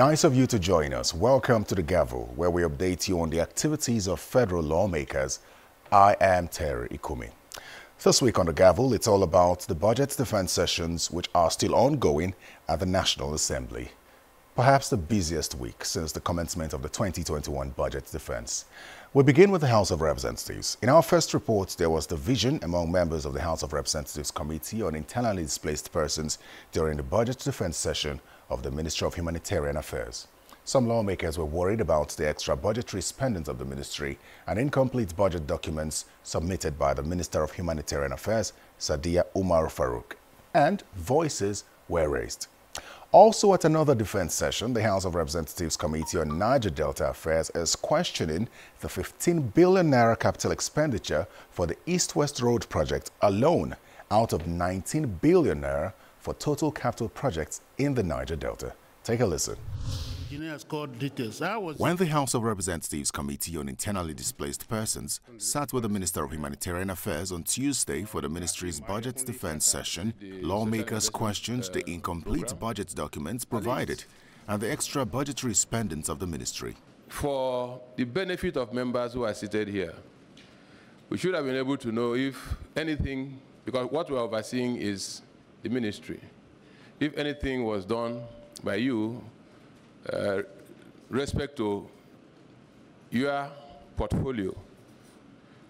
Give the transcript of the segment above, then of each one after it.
Nice of you to join us. Welcome to the Gavel, where we update you on the activities of federal lawmakers. I am Terry Ikumi. This week on the Gavel, it's all about the budget defense sessions, which are still ongoing at the National Assembly. Perhaps the busiest week since the commencement of the 2021 budget defense. We begin with the House of Representatives. In our first report, there was division among members of the House of Representatives Committee on Internally Displaced Persons during the budget defense session of the Ministry of Humanitarian Affairs. Some lawmakers were worried about the extra budgetary spending of the ministry and incomplete budget documents submitted by the Minister of Humanitarian Affairs, Sadiya Umar Farouk, and voices were raised. Also at another defense session, the House of Representatives Committee on Niger Delta Affairs is questioning the 15 billion naira capital expenditure for the East-West Road project alone out of 19 billion naira for total capital projects in the Niger Delta. Take a listen. When the House of Representatives Committee on Internally Displaced Persons sat with the Minister of Humanitarian Affairs on Tuesday for the ministry's budget defense session, lawmakers questioned the incomplete budget documents provided and the extra budgetary spendings of the ministry. For the benefit of members who are seated here, we should have been able to know if anything, because what we are overseeing is the ministry. If anything was done by you, respect to your portfolio.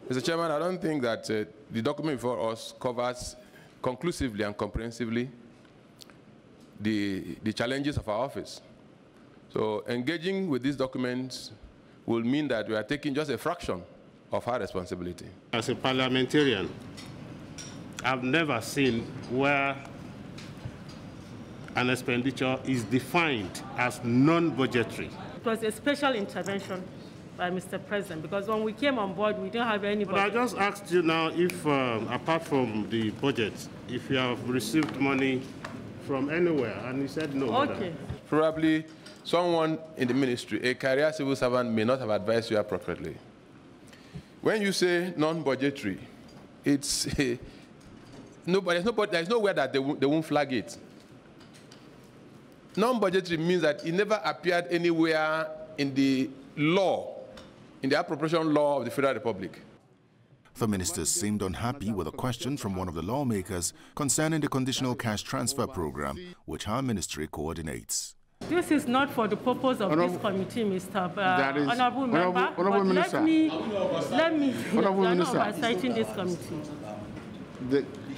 Mr. Chairman, I don't think that the document before us covers conclusively and comprehensively the challenges of our office. So engaging with these documents will mean that we are taking just a fraction of our responsibility. As a parliamentarian, I've never seen where an expenditure is defined as non-budgetary. It was a special intervention by Mr. President, because when we came on board, we didn't have any budget. But I just asked you now if, apart from the budget, if you have received money from anywhere, and you said no. Okay. Probably someone in the ministry, a career civil servant, may not have advised you appropriately. When you say non-budgetary, it's there's nowhere that they won't flag it. Non-budgetary means that it never appeared anywhere in the law, in the appropriation law of the Federal Republic. The ministers seemed unhappy with a question from one of the lawmakers concerning the conditional cash transfer program, which our ministry coordinates. This is not for the purpose of this committee, Mr. Honorable Member. But let me citing this committee.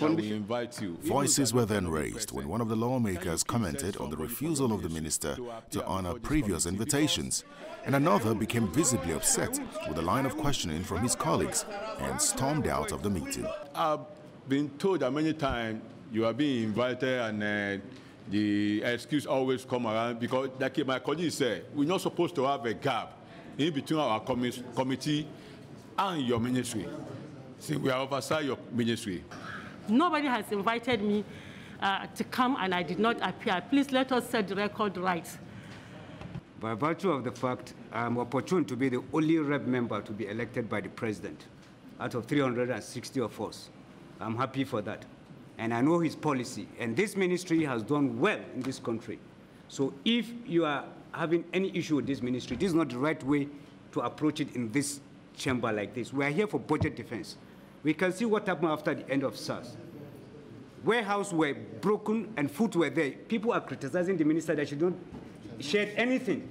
We invite you. Voices were then raised when one of the lawmakers commented on the refusal of the minister to honor previous invitations, and another became visibly upset with a line of questioning from his colleagues and stormed out of the meeting. I've been told that many times you are being invited and the excuse always come around because, like my colleague said, we're not supposed to have a gap in between our committee and your ministry. See, we are oversight your ministry. Nobody has invited me to come and I did not appear. Please let us set the record right. By virtue of the fact I'm opportune to be the only rep member to be elected by the president out of 360 of us, I'm happy for that. And I know his policy. And this ministry has done well in this country. So if you are having any issue with this ministry, this is not the right way to approach it in this chamber like this. We are here for budget defense. We can see what happened after the end of SARS. Warehouses were broken and food were there. People are criticizing the minister that she don't share anything.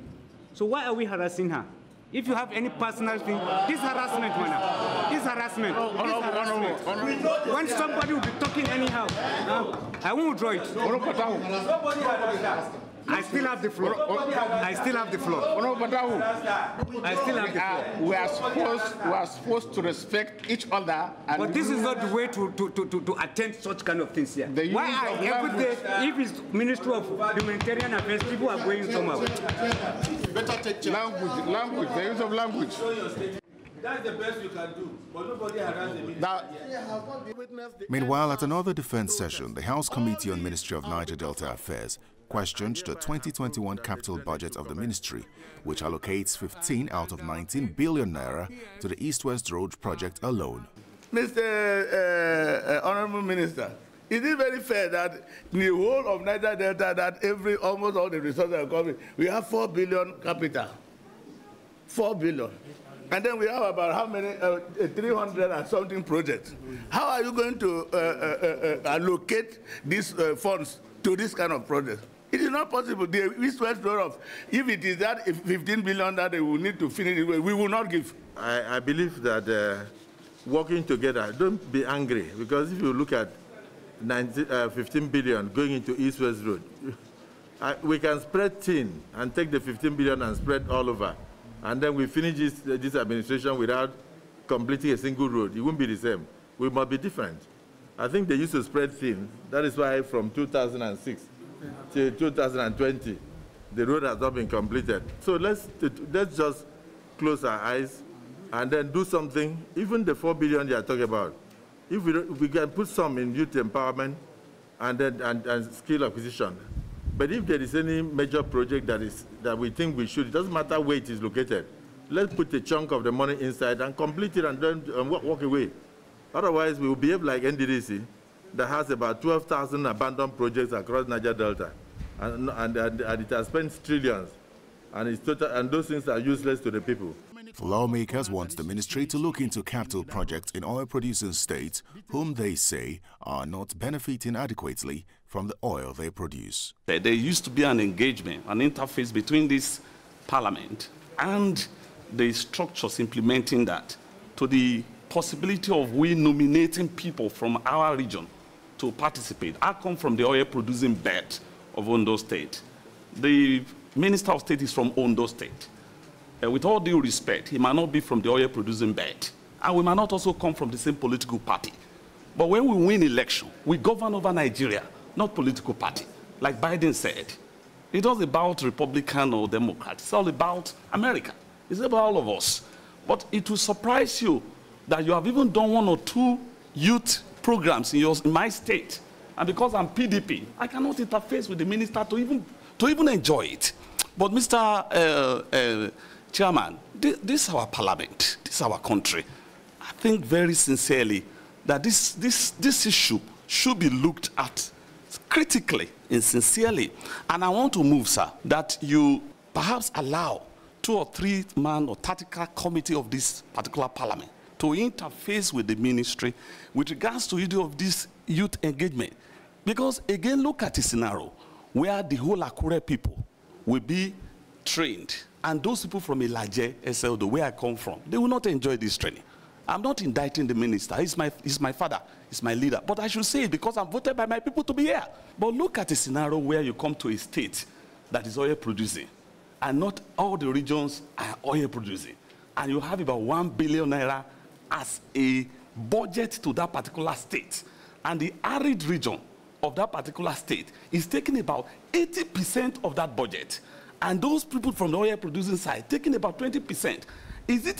So why are we harassing her? If you have any personal thing, this harassment, man. This harassment. When somebody will be talking anyhow, I won't draw it. I still have the floor. I still have the floor. I still have the floor. We are supposed to respect each other. And but this is not the way to attend such kind of things here. Why are every day, if it's Ministry of Humanitarian Affairs, people are going somewhere? Better take language, the use of language. That's the best you can do, but nobody harassed the minister. Meanwhile, at another defense session, the House Committee on Ministry of Niger Delta Affairs questioned the 2021 capital budget of the ministry, which allocates 15 out of 19 billion naira to the East-West Road project alone. Mr. Honorable Minister, Is it very fair that in the whole of Niger Delta, that almost all the resources are coming, we have 4 billion capital, 4 billion. And then we have about how many, 300 and something projects. How are you going to allocate these funds to this kind of project? It is not possible. The East-West road, if it is that 15 billion that they will need to finish it, we will not give. I believe that working together, don't be angry, because if you look at 15 billion going into East-West road, we can spread thin and take the 15 billion and spread all over. And then we finish this administration without completing a single road. It won't be the same. We must be different. I think they used to spread thin. That is why from 2006 to 2020, the road has not been completed. So let's just close our eyes and then do something. Even the 4 billion they are talking about, if we can put some in youth empowerment and skill acquisition. But if there is any major project that we think we should, it doesn't matter where it is located. Let's put a chunk of the money inside and complete it and then walk away. Otherwise, we will behave like NDDC that has about 12,000 abandoned projects across Niger Delta, and it has spent trillions, and those things are useless to the people. Lawmakers want the ministry to look into capital projects in oil-producing states whom they say are not benefiting adequately from the oil they produce. There used to be an engagement, an interface between this parliament and the structures implementing that to the possibility of we nominating people from our region to participate. I come from the oil-producing belt of Ondo State. The Minister of State is from Ondo State. With all due respect, he might not be from the oil-producing belt, and we might not also come from the same political party. But when we win election, we govern over Nigeria, not political party. Like Biden said, it's not about Republican or Democrat. It's all about America. It's about all of us. But it will surprise you that you have even done 1 or 2 youth programs in my state. And because I'm PDP, I cannot interface with the minister to even enjoy it. But Mr. Chairman, this is our parliament. This is our country. I think very sincerely that this issue should be looked at critically and sincerely. And I want to move, sir, that you perhaps allow 2 or 3 man or tactical committee of this particular parliament to interface with the ministry with regards to issue of this youth engagement. Because again, look at a scenario where the whole Akure people will be trained, and those people from Ilaje, SLD, where I come from, they will not enjoy this training. I'm not indicting the minister. He's my father. He's my leader. But I should say it because I'm voted by my people to be here. But look at a scenario where you come to a state that is oil producing, and not all the regions are oil producing. And you have about 1 billion naira as a budget to that particular state. And the arid region of that particular state is taking about 80% of that budget. And those people from the oil producing side taking about 20%. Is it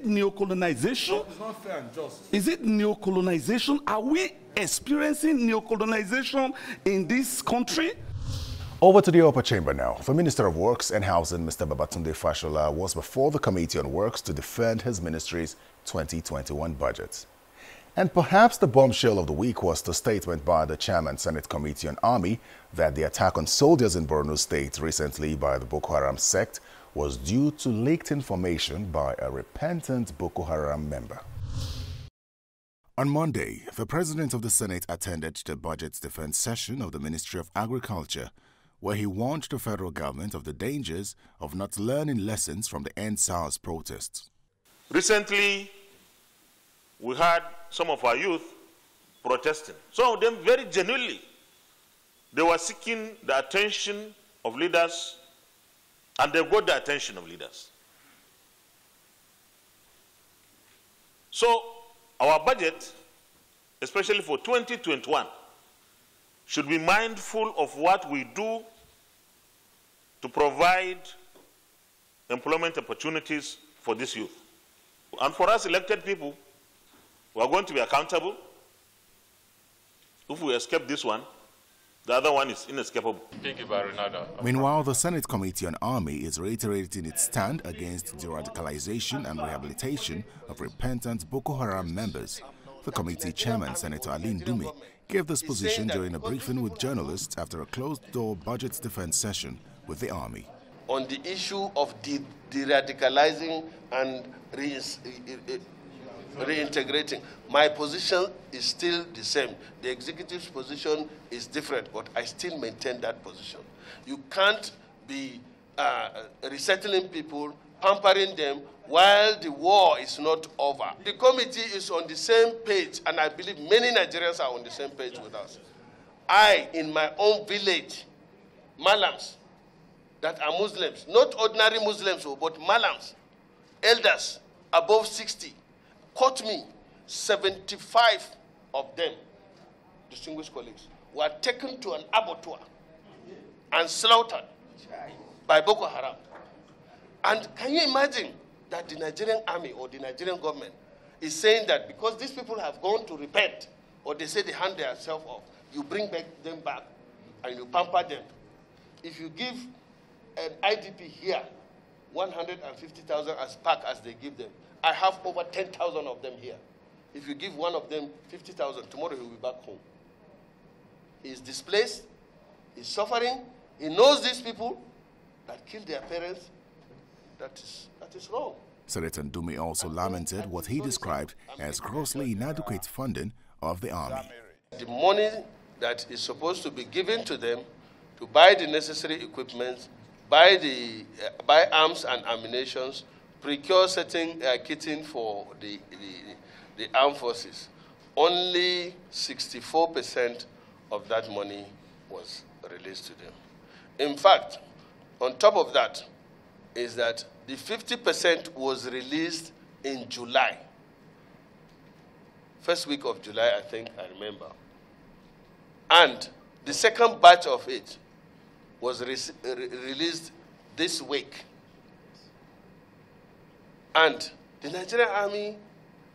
neocolonization? It's not fair and just. Is it neocolonization? Are we experiencing neocolonization in this country? Over to the upper chamber now. The Minister of Works and Housing, Mr. Babatunde Fashola, was before the Committee on Works to defend his ministry's 2021 budget. And perhaps the bombshell of the week was the statement by the Chairman Senate Committee on Army that the attack on soldiers in Borno State recently by the Boko Haram sect was due to leaked information by a repentant Boko Haram member. On Monday, the President of the Senate attended the Budget Defense session of the Ministry of Agriculture, where he warned the federal government of the dangers of not learning lessons from the EndSARS protests. Recently, we had some of our youth protesting. Some of them very genuinely. They were seeking the attention of leaders, and they got the attention of leaders. So our budget, especially for 2021, should be mindful of what we do to provide employment opportunities for this youth. And for us elected people, we are going to be accountable. If we escape this one, the other one is inescapable. Thank you, Baronada. Meanwhile, the Senate Committee on Army is reiterating its stand against the radicalization and rehabilitation of repentant Boko Haram members. The committee chairman, Senator Alin Dume, gave this position during a briefing with journalists after a closed-door budget defense session with the Army. On the issue of de-radicalizing and reintegrating, my position is still the same. The executive's position is different, but I still maintain that position. You can't be resettling people, pampering them, while the war is not over. The committee is on the same page, and I believe many Nigerians are on the same page with us. I, in my own village, Malams, that are Muslims, not ordinary Muslims, but Malams, elders above 60, caught me. 75 of them, distinguished colleagues, were taken to an abattoir and slaughtered by Boko Haram. And can you imagine that the Nigerian army or the Nigerian government is saying that because these people have gone to repent, or they say they hand themselves off, you bring them back and you pamper them. If you give an IDP here 150,000 as pack as they give them, I have over 10,000 of them here. If you give one of them 50,000, tomorrow he will be back home. He is displaced, he's suffering, he knows these people that killed their parents. That is wrong. Senator Ndumi also lamented what he described as grossly inadequate funding of the Army. The money that is supposed to be given to them to buy the necessary equipment, buy arms and ammunition, procure certain kitting for the armed forces, only 64% of that money was released to them. In fact, on top of that, is that the 50% was released in July. First week of July, I think, I remember. And the second batch of it was released this week. And the Nigerian army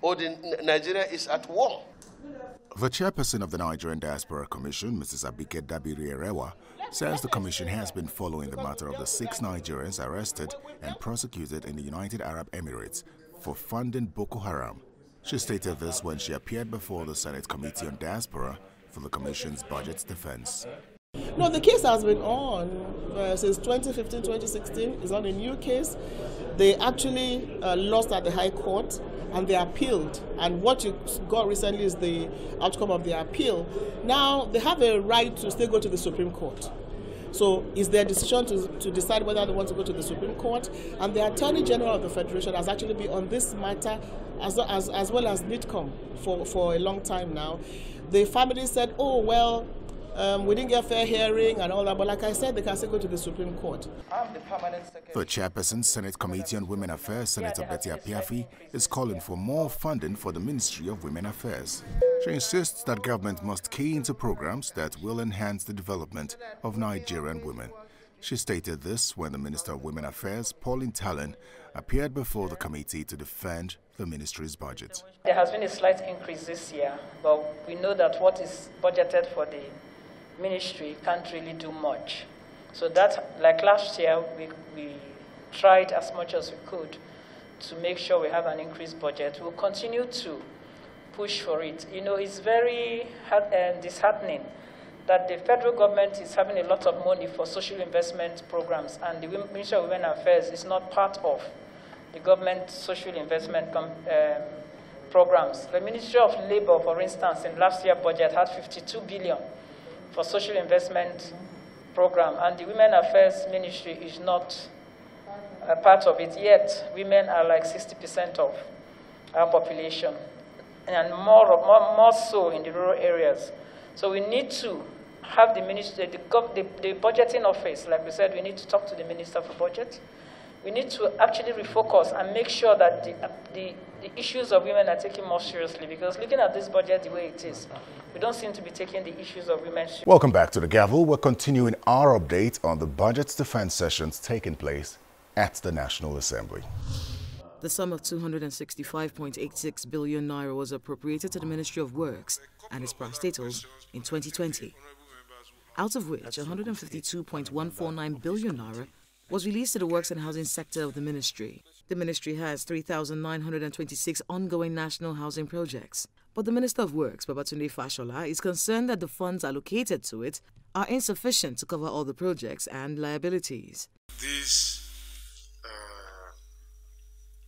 or Nigeria is at war. The chairperson of the Nigerian Diaspora Commission, Mrs. Abike Dabiri-Erewa, says the commission has been following the matter of the 6 Nigerians arrested and prosecuted in the United Arab Emirates for funding Boko Haram. She stated this when she appeared before the Senate Committee on Diaspora for the Commission's budget defense. No, the case has been on since 2015, 2016. It's not a new case. They actually lost at the High Court and they appealed. And what you got recently is the outcome of the appeal. Now, they have a right to still go to the Supreme Court. So it's their decision to decide whether they want to go to the Supreme Court. And the Attorney General of the Federation has actually been on this matter as well as NITCOM for a long time now. The family said, oh, well, we didn't get fair hearing and all that, but like I said, they can still go to the Supreme Court. The chairperson, Senate Committee on Women Affairs, Senator Betty Apiafi, is calling for more funding for the Ministry of Women Affairs. She insists that government must key into programs that will enhance the development of Nigerian women. She stated this when the Minister of Women Affairs, Pauline Talon, appeared before the committee to defend the ministry's budget. There has been a slight increase this year, but we know that what is budgeted for the ministry can't really do much. So that, like last year, we tried as much as we could to make sure we have an increased budget. We'll continue to push for it. You know, it's very disheartening that the federal government is having a lot of money for social investment programs, and the Ministry of Women Affairs is not part of the government social investment programs. The Ministry of Labor, for instance, in last year's budget had 52 billion for social investment program, and the Women Affairs Ministry is not a part of it, yet women are like 60% of our population, and more so in the rural areas. So we need to have the ministry, the budgeting office, like we said, we need to talk to the Minister for Budget. We need to actually refocus and make sure that the issues of women are taken more seriously, because looking at this budget the way it is, we don't seem to be taking the issues of women seriously. Welcome back to the Gavel. We're continuing our update on the budget defense sessions taking place at the National Assembly. The sum of 265.86 billion naira was appropriated to the Ministry of Works and its parastatals in 2020, out of which 152.149 billion naira was released to the works and housing sector of the ministry. The ministry has 3,926 ongoing national housing projects, But the Minister of Works, Babatunde Fashola, is concerned that the funds allocated to it are insufficient to cover all the projects and liabilities. These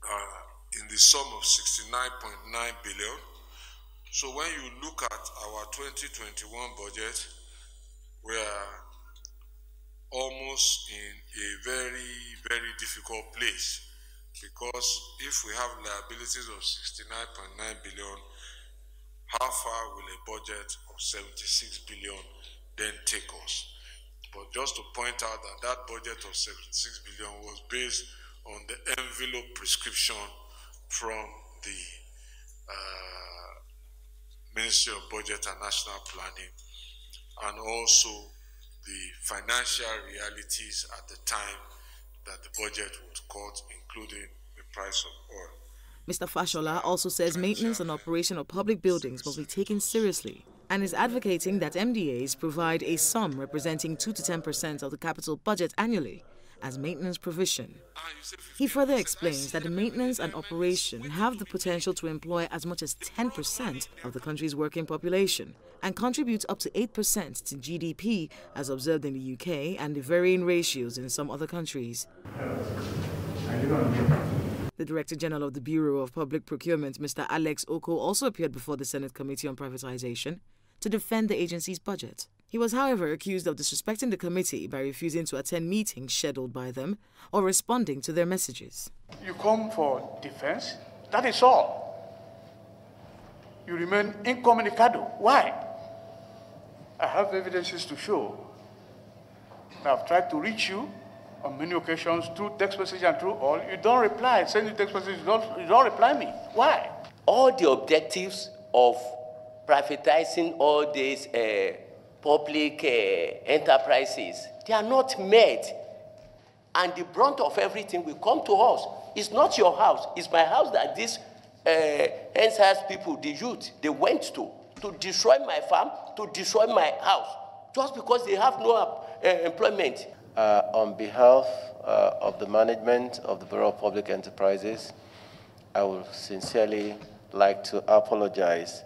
are in the sum of 69.9 billion. So when you look at our 2021 budget, we are almost in a very, very difficult place, because if we have liabilities of 69.9 billion, how far will a budget of 76 billion then take us? But just to point out that that budget of 76 billion was based on the envelope prescription from the Ministry of Budget and National Planning, and also the financial realities at the time that the budget was cut, including the price of oil. Mr. Fashola also says maintenance and operation of public buildings must be taken seriously, and is advocating that MDAs provide a sum representing 2 to 10% of the capital budget annually as maintenance provision. He further explains that the maintenance and operation have the potential to employ as much as 10% of the country's working population and contribute up to 8% to GDP as observed in the UK and the varying ratios in some other countries. The Director General of the Bureau of Public Procurement, Mr. Alex Oko, also appeared before the Senate Committee on Privatization to defend the agency's budget. He was, however, accused of disrespecting the committee by refusing to attend meetings scheduled by them or responding to their messages. You come for defense, that is all. You remain incommunicado. Why? I have evidences to show. I've tried to reach you on many occasions through text message and through all. You don't reply. Send you text message, you don't reply me. Why? All the objectives of privatizing all these public enterprises, they are not met. And the brunt of everything will come to us. It's not your house, it's my house that these NSAS people, the youth, they went to destroy my farm, to destroy my house, just because they have no employment. On behalf of the management of the Bureau of Public Enterprises, I would sincerely like to apologize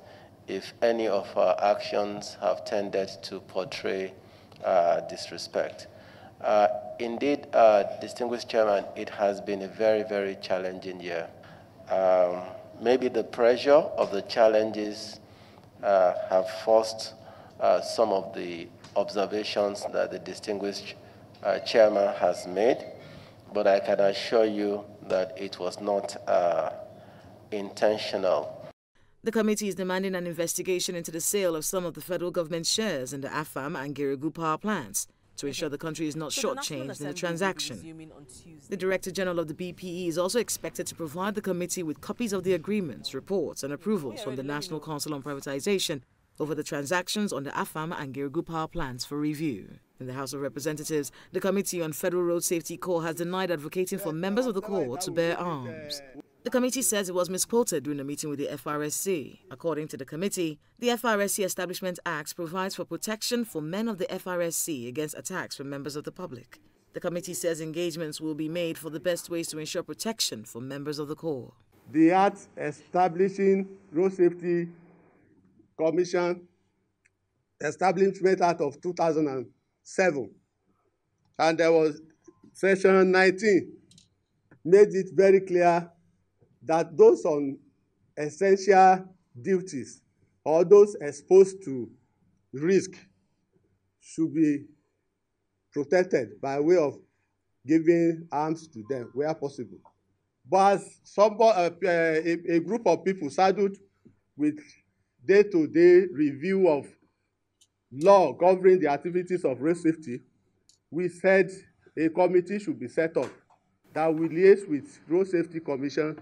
if any of our actions have tended to portray disrespect. Indeed, distinguished Chairman, it has been a very, very challenging year. Maybe the pressure of the challenges have forced some of the observations that the distinguished Chairman has made, but I can assure you that it was not intentional. The committee is demanding an investigation into the sale of some of the federal government shares in the Afam and Geregu power plants to ensure the country is not shortchanged in the transaction. The Director General of the BPE is also expected to provide the committee with copies of the agreements, reports and approvals from the National Council on Privatization over the transactions on the Afam and Geregu power plants for review. In the House of Representatives, the Committee on Federal Road Safety Corps has denied advocating for members of the Corps to bear arms. The committee says it was misquoted during a meeting with the FRSC. According to the committee, the FRSC Establishment Act provides for protection for men of the FRSC against attacks from members of the public. The committee says engagements will be made for the best ways to ensure protection for members of the Corps. The Act establishing Road Safety Commission, Establishment Act of 2007, and there was Section 19, made it very clear that those on essential duties or those exposed to risk should be protected by way of giving arms to them where possible. But as a group of people saddled with day-to-day review of law governing the activities of road safety, we said a committee should be set up that will liaise with Road Safety Commission,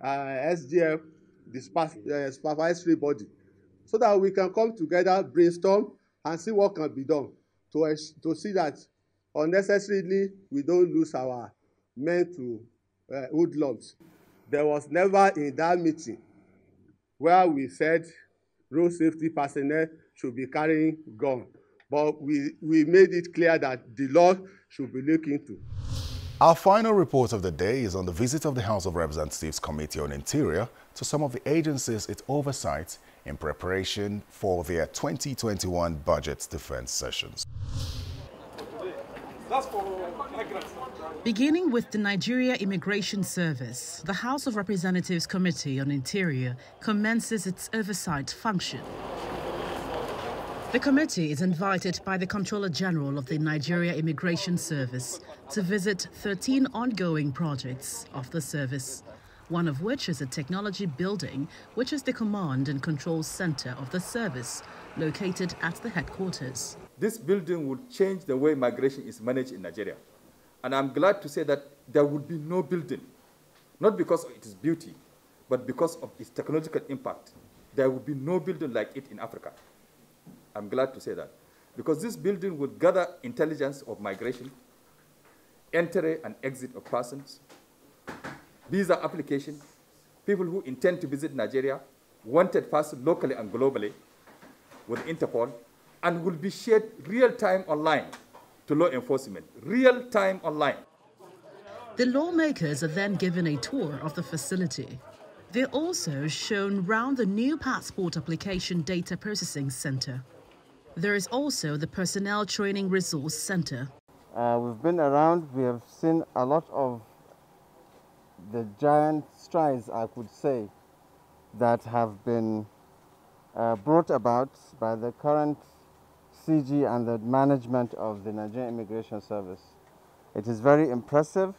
SGF, the supervisory body, so that we can come together, brainstorm, and see what can be done to see that unnecessarily we don't lose our men to hoodlums. There was never in that meeting where we said road safety personnel should be carrying guns, but we made it clear that the law should be looked into. Our final report of the day is on the visit of the House of Representatives Committee on Interior to some of the agencies it oversights in preparation for their 2021 budget defense sessions. Beginning with the Nigeria Immigration Service, the House of Representatives Committee on Interior commences its oversight function. The committee is invited by the Comptroller General of the Nigeria Immigration Service to visit 13 ongoing projects of the service, one of which is a technology building, which is the command and control center of the service, located at the headquarters. This building will change the way migration is managed in Nigeria. And I'm glad to say that there would be no building, not because of its beauty, but because of its technological impact. There would be no building like it in Africa. I'm glad to say that. Because this building would gather intelligence of migration, entry and exit of persons, visa application, people who intend to visit Nigeria, wanted persons locally and globally with Interpol, and will be shared real-time online to law enforcement, real-time online. The lawmakers are then given a tour of the facility. They're also shown round the new passport application data processing center. There is also the Personnel Training Resource Center. We've been around, we have seen a lot of the giant strides, I could say, that have been brought about by the current CG and the management of the Nigerian Immigration Service. It is very impressive.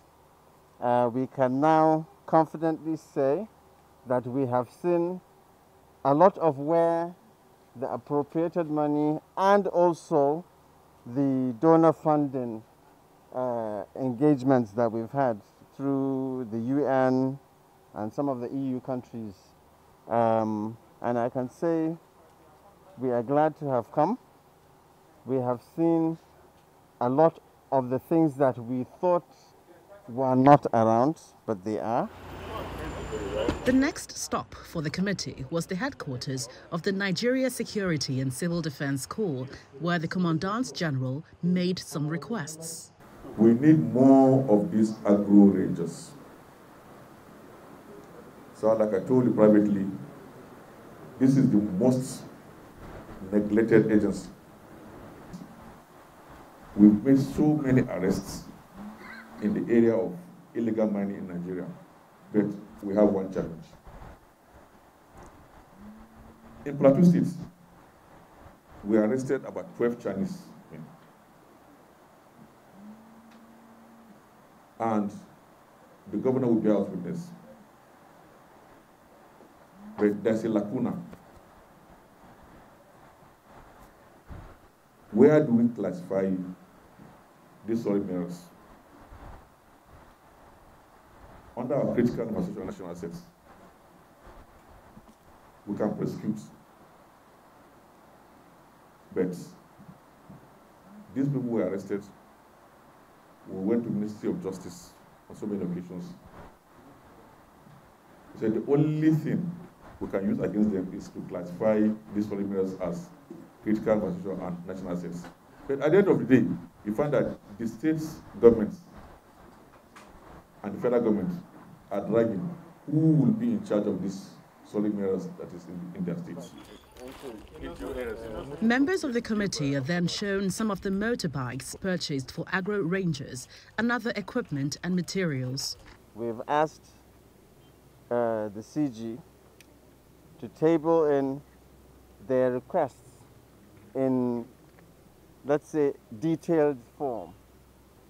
We can now confidently say that we have seen a lot of where the appropriated money and also the donor funding engagements that we've had through the UN and some of the EU countries. And I can say we are glad to have come. We have seen a lot of the things that we thought were not around, but they are. The next stop for the committee was the headquarters of the Nigeria Security and Civil Defense Corps, where the Commandant General made some requests. We need more of these agro rangers. So like I told you privately, this is the most neglected agency. We've made so many arrests in the area of illegal mining in Nigeria, but we have one challenge. In Plateau State, we arrested about 12 Chinese men. And the governor will bear us witness. But there's a lacuna. Where do we classify these solid minerals? Under our critical infrastructure national assets, we can prosecute. But these people were arrested. We went to the Ministry of Justice on so many occasions. We said the only thing we can use against them is to classify these solid minerals as critical infrastructure and national assets. But at the end of the day, you find that the state governments and the federal government are dragging who will be in charge of these solid minerals that is in their states. Members of the committee are then shown some of the motorbikes purchased for agro rangers and other equipment and materials. We've asked the CG to table in their requests in, let's say, detailed form,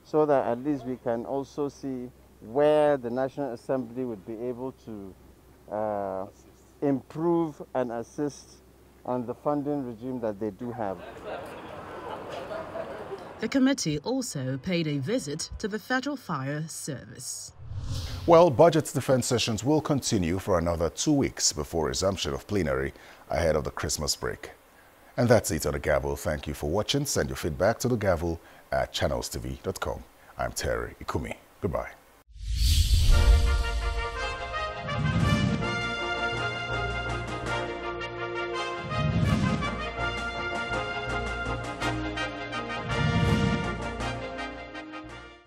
so that at least we can also see where the National Assembly would be able to improve and assist on the funding regime that they do have. The committee also paid a visit to the Federal Fire Service. Well, budget defense sessions will continue for another 2 weeks before resumption of plenary ahead of the Christmas break. And that's it on The Gavel. Thank you for watching. Send your feedback to The Gavel at channelstv.com. I'm Terry Ikumi. Goodbye.